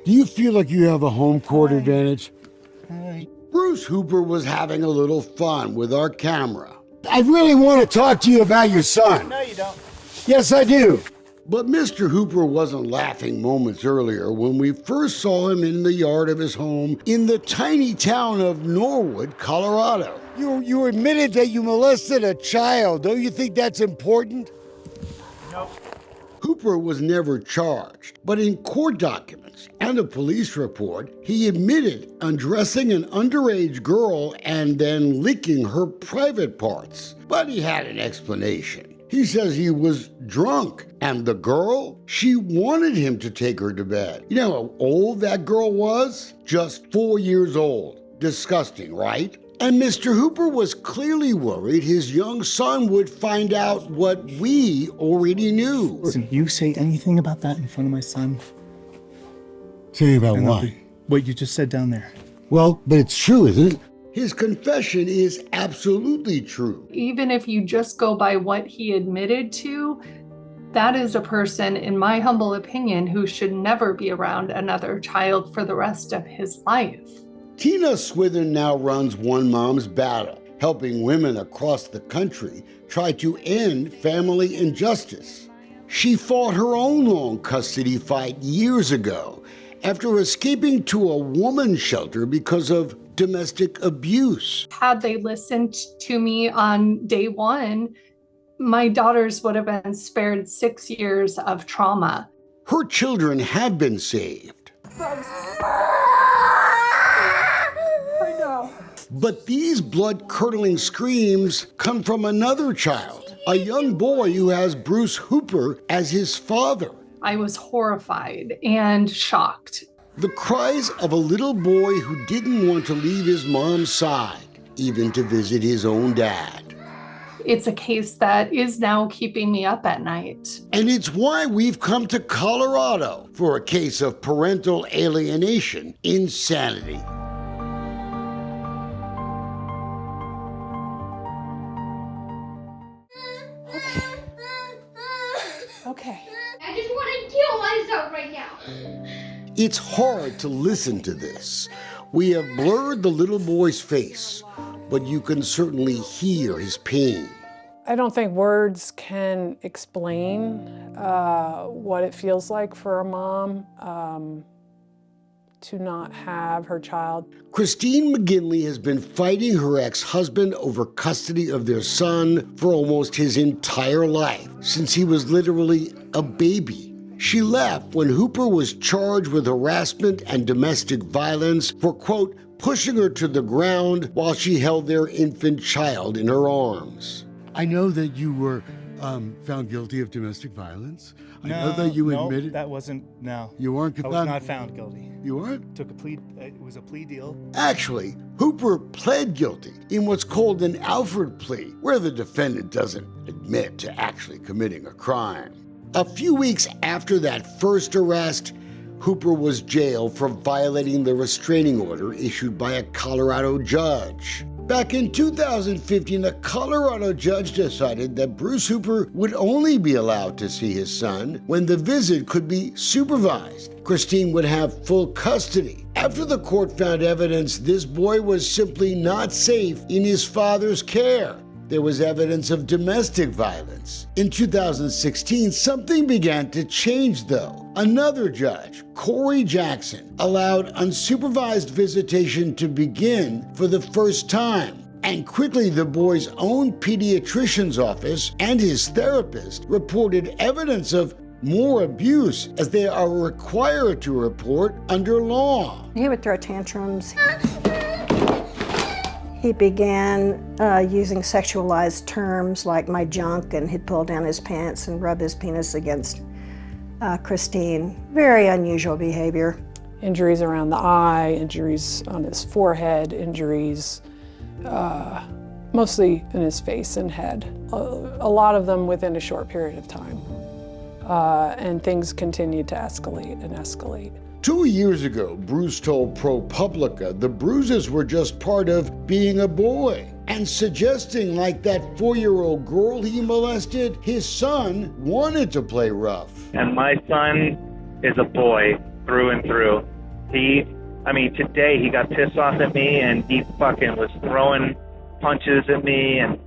Do you feel like you have a home court advantage? Hi. Bruce Hooper was having a little fun with our camera. I really want to talk to you about your son. No, you don't. Yes, I do. But Mr. Hooper wasn't laughing moments earlier when we first saw him in the yard of his home in the tiny town of Norwood, Colorado. You admitted that you molested a child. Don't you think that's important? Nope. Hooper was never charged, but in court documents and a police report, he admitted undressing an underage girl and then licking her private parts. But he had an explanation. He says he was drunk, and the girl, she wanted him to take her to bed. You know how old that girl was? Just 4 years old. Disgusting, right? And Mr. Hooper was clearly worried his young son would find out what we already knew. Listen, you say anything about that in front of my son? Say about what? What you just said down there. Well, but it's true, isn't it? His confession is absolutely true. Even if you just go by what he admitted to, that is a person, in my humble opinion, who should never be around another child for the rest of his life. Tina Swithin now runs One Mom's Battle, helping women across the country try to end family injustice. She fought her own long custody fight years ago after escaping to a woman's shelter because of domestic abuse. Had they listened to me on day one, my daughters would have been spared 6 years of trauma. Her children have been saved. I know. But these blood-curdling screams come from another child, a young boy who has Bruce Hooper as his father. I was horrified and shocked. The cries of a little boy who didn't want to leave his mom's side, even to visit his own dad. It's a case that is now keeping me up at night. And it's why we've come to Colorado for a case of parental alienation insanity. Okay. I just want to kill myself right now. It's hard to listen to this. We have blurred the little boy's face, but you can certainly hear his pain. I don't think words can explain what it feels like for a mom to not have her child. Christine McGinley has been fighting her ex-husband over custody of their son for almost his entire life, since he was literally a baby. She left when Hooper was charged with harassment and domestic violence for, quote, pushing her to the ground while she held their infant child in her arms. I know that you were found guilty of domestic violence. I know that you admitted. That wasn't, no. You weren't I was not found guilty. You weren't? It was a plea deal. Actually, Hooper pled guilty in what's called an Alford plea, where the defendant doesn't admit to actually committing a crime. A few weeks after that first arrest, Hooper was jailed for violating the restraining order issued by a Colorado judge. Back in 2015, a Colorado judge decided that Bruce Hooper would only be allowed to see his son when the visit could be supervised. Christine would have full custody. After the court found evidence this boy was simply not safe in his father's care, there was evidence of domestic violence. In 2016, something began to change though. Another judge, Corey Jackson, allowed unsupervised visitation to begin for the first time. And quickly the boy's own pediatrician's office and his therapist reported evidence of more abuse, as they are required to report under law. He would throw tantrums. He began using sexualized terms like my junk, and he'd pull down his pants and rub his penis against Christine. Very unusual behavior. Injuries around the eye, injuries on his forehead, injuries mostly in his face and head. A lot of them within a short period of time. And things continued to escalate and escalate. 2 years ago, Bruce told ProPublica the bruises were just part of being a boy, and suggesting, like that 4-year-old girl he molested, his son wanted to play rough. And my son is a boy through and through. Today he got pissed off at me and he fucking was throwing punches at me and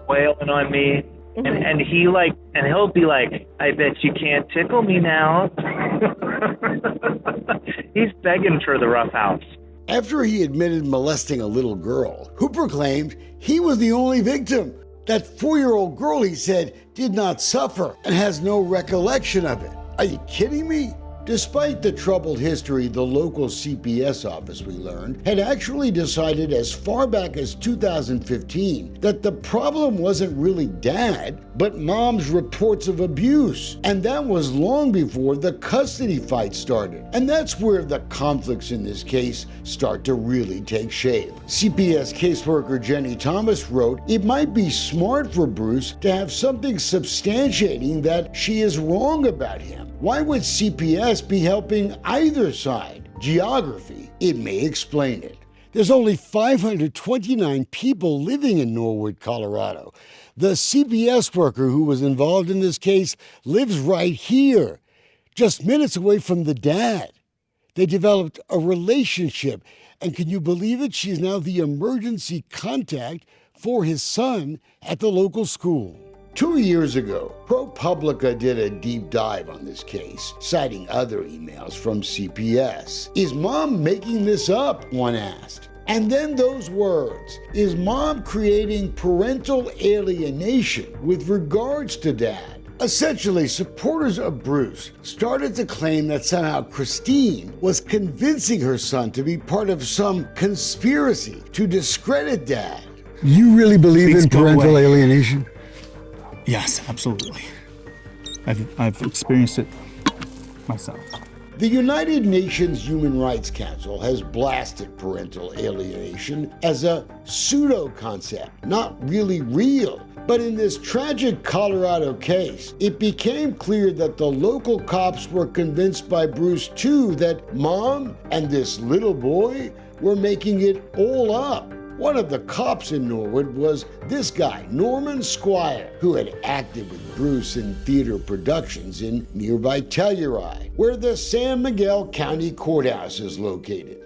wailing on me. And he'll be like, I bet you can't tickle me now. He's begging for the rough house. After he admitted molesting a little girl, Hooper claimed he was the only victim. That 4-year-old girl, he said, did not suffer and has no recollection of it. Are you kidding me? Despite the troubled history, the local CPS office, we learned, had actually decided as far back as 2015 that the problem wasn't really dad, but mom's reports of abuse. And that was long before the custody fight started. And that's where the conflicts in this case start to really take shape. CPS caseworker Jenny Thomas wrote, "It might be smart for Bruce to have something substantiating that she is wrong about him. Why would CPS be helping either side? Geography, it may explain it. There's only 529 people living in Norwood, Colorado. The CPS worker who was involved in this case lives right here, just minutes away from the dad. They developed a relationship, and can you believe it? She's now the emergency contact for his son at the local school." 2 years ago, ProPublica did a deep dive on this case, citing other emails from CPS. Is mom making this up? One asked. And then those words, is mom creating parental alienation with regards to dad? Essentially, supporters of Bruce started to claim that somehow Christine was convincing her son to be part of some conspiracy to discredit dad. You really believe in parental alienation? Yes, absolutely. I've experienced it myself. The United Nations Human Rights Council has blasted parental alienation as a pseudo-concept, not really real. But in this tragic Colorado case, it became clear that the local cops were convinced by Bruce too that mom and this little boy were making it all up. One of the cops in Norwood was this guy, Norman Squire, who had acted with Bruce in theater productions in nearby Telluride, where the San Miguel County Courthouse is located.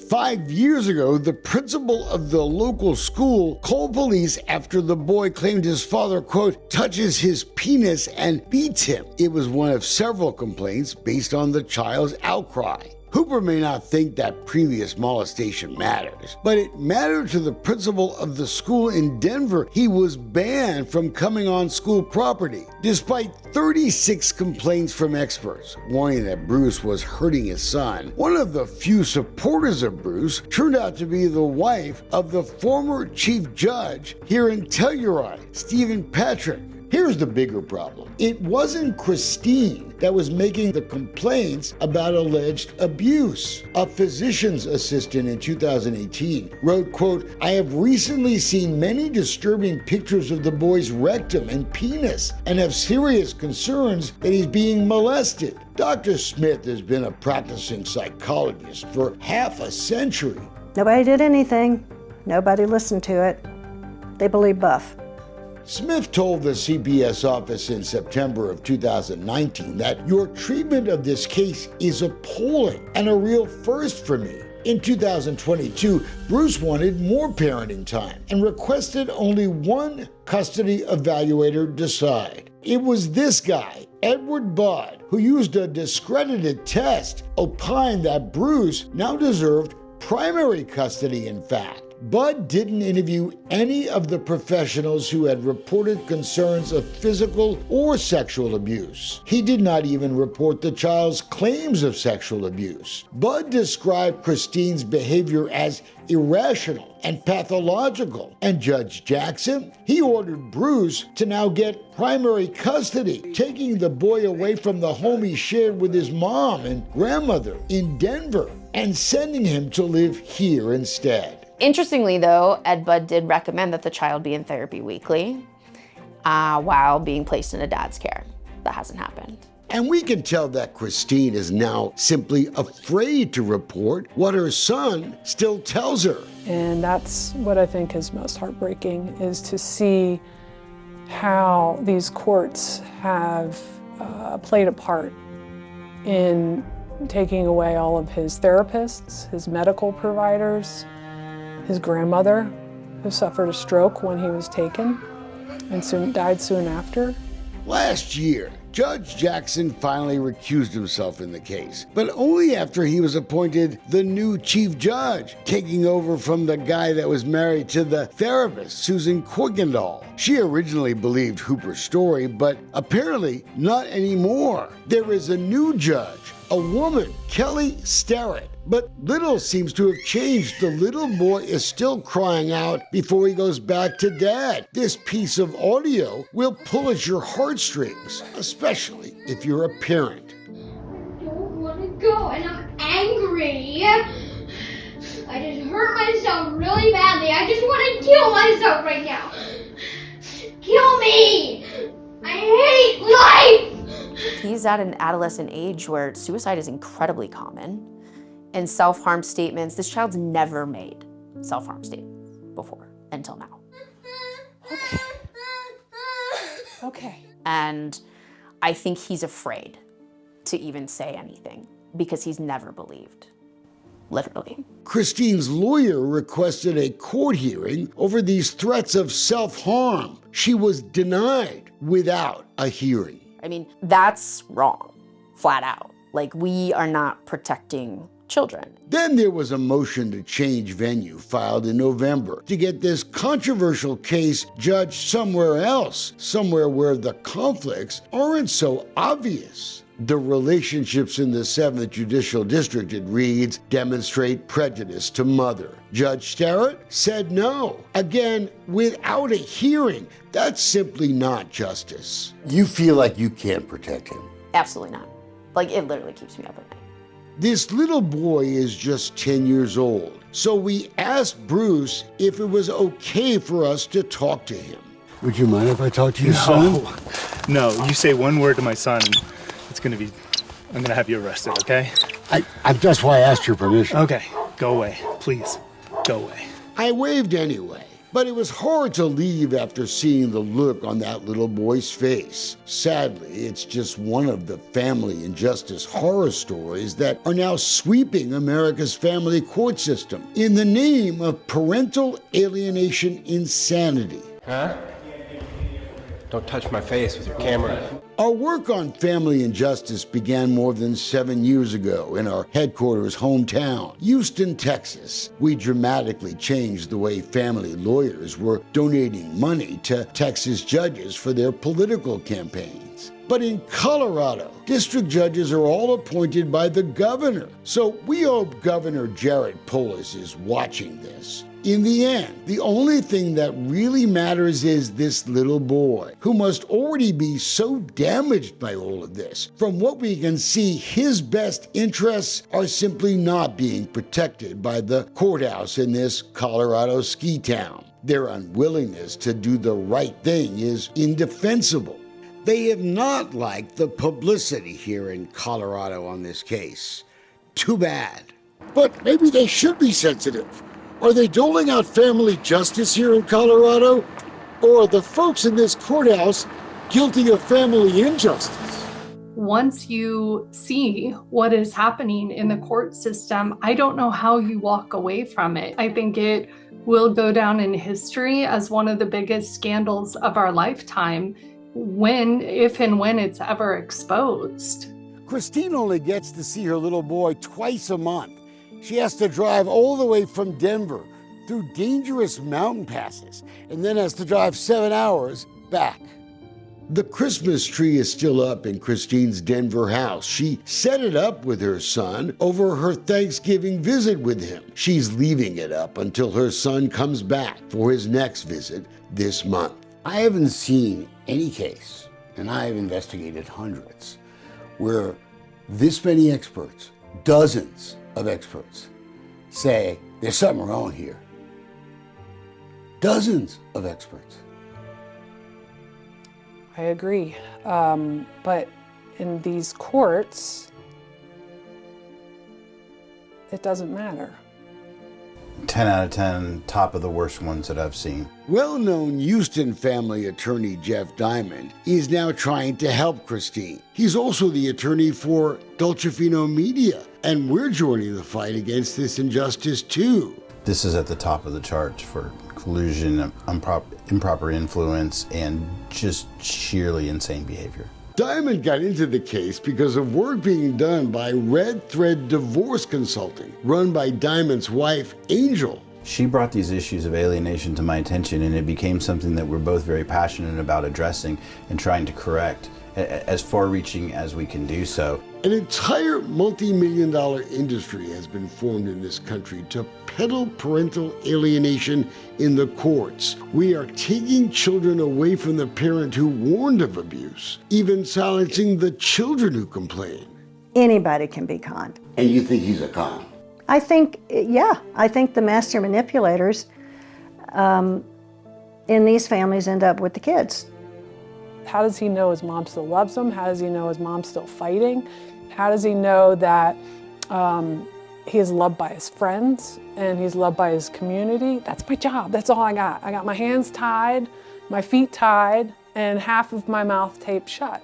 5 years ago, the principal of the local school called police after the boy claimed his father, quote, touches his penis and beats him. It was one of several complaints based on the child's outcry. Hooper may not think that previous molestation matters, but it mattered to the principal of the school in Denver. He was banned from coming on school property, despite 36 complaints from experts warning that Bruce was hurting his son. One of the few supporters of Bruce turned out to be the wife of the former chief judge here in Telluride, Stephen Patrick. Here's the bigger problem. It wasn't Christine that was making the complaints about alleged abuse. A physician's assistant in 2018 wrote, quote, I have recently seen many disturbing pictures of the boy's rectum and penis and have serious concerns that he's being molested. Dr. Smith has been a practicing psychologist for half a century. Nobody did anything. Nobody listened to it. They believe Buff. Smith told the CPS office in September of 2019 that your treatment of this case is appalling and a real first for me. In 2022, Bruce wanted more parenting time and requested only one custody evaluator decide. It was this guy, Edward Budd, who used a discredited test, opined that Bruce now deserved primary custody, in fact. Budd didn't interview any of the professionals who had reported concerns of physical or sexual abuse. He did not even report the child's claims of sexual abuse. Budd described Christine's behavior as irrational and pathological. And Judge Jackson, he ordered Bruce to now get primary custody, taking the boy away from the home he shared with his mom and grandmother in Denver and sending him to live here instead. Interestingly, though, Ed Budd did recommend that the child be in therapy weekly while being placed in a dad's care. That hasn't happened. And we can tell that Christine is now simply afraid to report what her son still tells her. And that's what I think is most heartbreaking, is to see how these courts have played a part in taking away all of his therapists, his medical providers, his grandmother, who suffered a stroke when he was taken and died soon after. Last year, Judge Jackson finally recused himself in the case, but only after he was appointed the new chief judge, taking over from the guy that was married to the therapist, Susan Kuykendall. She originally believed Hooper's story, but apparently not anymore. There is a new judge, a woman, Kelly Starrett. But little seems to have changed. The little boy is still crying out before he goes back to dad. This piece of audio will pull at your heartstrings, especially if you're a parent. I don't want to go and I'm angry. I just hurt myself really badly. I just want to kill myself right now. Kill me! I hate life! He's at an adolescent age where suicide is incredibly common. And self-harm statements, this child's never made self-harm statements before, until now. Okay. And I think he's afraid to even say anything because he's never believed, literally. Christine's lawyer requested a court hearing over these threats of self-harm. She was denied without a hearing. I mean, that's wrong, flat out. Like, we are not protecting children. Then there was a motion to change venue filed in November to get this controversial case judged somewhere else, somewhere where the conflicts aren't so obvious. The relationships in the 7th Judicial District, it reads, demonstrate prejudice to mother. Judge Starrett said no. Again, without a hearing. That's simply not justice. You feel like you can't protect him? Absolutely not. Like, it literally keeps me up at night. This little boy is just 10 years old, so we asked Bruce if it was okay for us to talk to him. Would you mind if I talk to your son? No, you say one word to my son and I'm gonna have you arrested, okay? That's why I asked your permission. Okay, go away, please, go away. I waved anyway, but it was hard to leave after seeing the look on that little boy's face. Sadly, it's just one of the family injustice horror stories that are now sweeping America's family court system in the name of parental alienation insanity. Huh? Don't touch my face with your camera. Our work on family injustice began more than 7 years ago in our headquarters hometown, Houston, Texas. We dramatically changed the way family lawyers were donating money to Texas judges for their political campaigns. But in Colorado, district judges are all appointed by the governor. So we hope Governor Jared Polis is watching this. In the end, the only thing that really matters is this little boy, who must already be so damaged by all of this. From what we can see, his best interests are simply not being protected by the courthouse in this Colorado ski town. Their unwillingness to do the right thing is indefensible. They have not liked the publicity here in Colorado on this case. Too bad. But maybe they should be sensitive. Are they doling out family justice here in Colorado? Or are the folks in this courthouse guilty of family injustice? Once you see what is happening in the court system, I don't know how you walk away from it. I think it will go down in history as one of the biggest scandals of our lifetime if and when it's ever exposed. Christine only gets to see her little boy twice a month. She has to drive all the way from Denver through dangerous mountain passes and then has to drive 7 hours back. The Christmas tree is still up in Christine's Denver house. She set it up with her son over her Thanksgiving visit with him. She's leaving it up until her son comes back for his next visit this month. I haven't seen any case, and I have investigated hundreds, where this many experts, dozens of experts, say there's something wrong here. Dozens of experts. I agree. But in these courts, it doesn't matter. 10 out of 10, top of the worst ones that I've seen. Well-known Houston family attorney Jeff Diamond is now trying to help Christine. He's also the attorney for Dolcefino Media, and we're joining the fight against this injustice too. This is at the top of the charts for collusion, improper influence, and just sheerly insane behavior. Diamond got into the case because of work being done by Red Thread Divorce Consulting, run by Diamond's wife, Angel. She brought these issues of alienation to my attention, and it became something that we're both very passionate about addressing and trying to correct, as far-reaching as we can do so. An entire multi-million-dollar industry has been formed in this country to peddle parental alienation in the courts. We are taking children away from the parent who warned of abuse, even silencing the children who complain. Anybody can be conned. And you think he's a con? I think, yeah, I think the master manipulators in these families end up with the kids. How does he know his mom still loves him? How does he know his mom's still fighting? How does he know that he is loved by his friends and he's loved by his community? That's my job. That's all I got. I got my hands tied, my feet tied, and half of my mouth taped shut.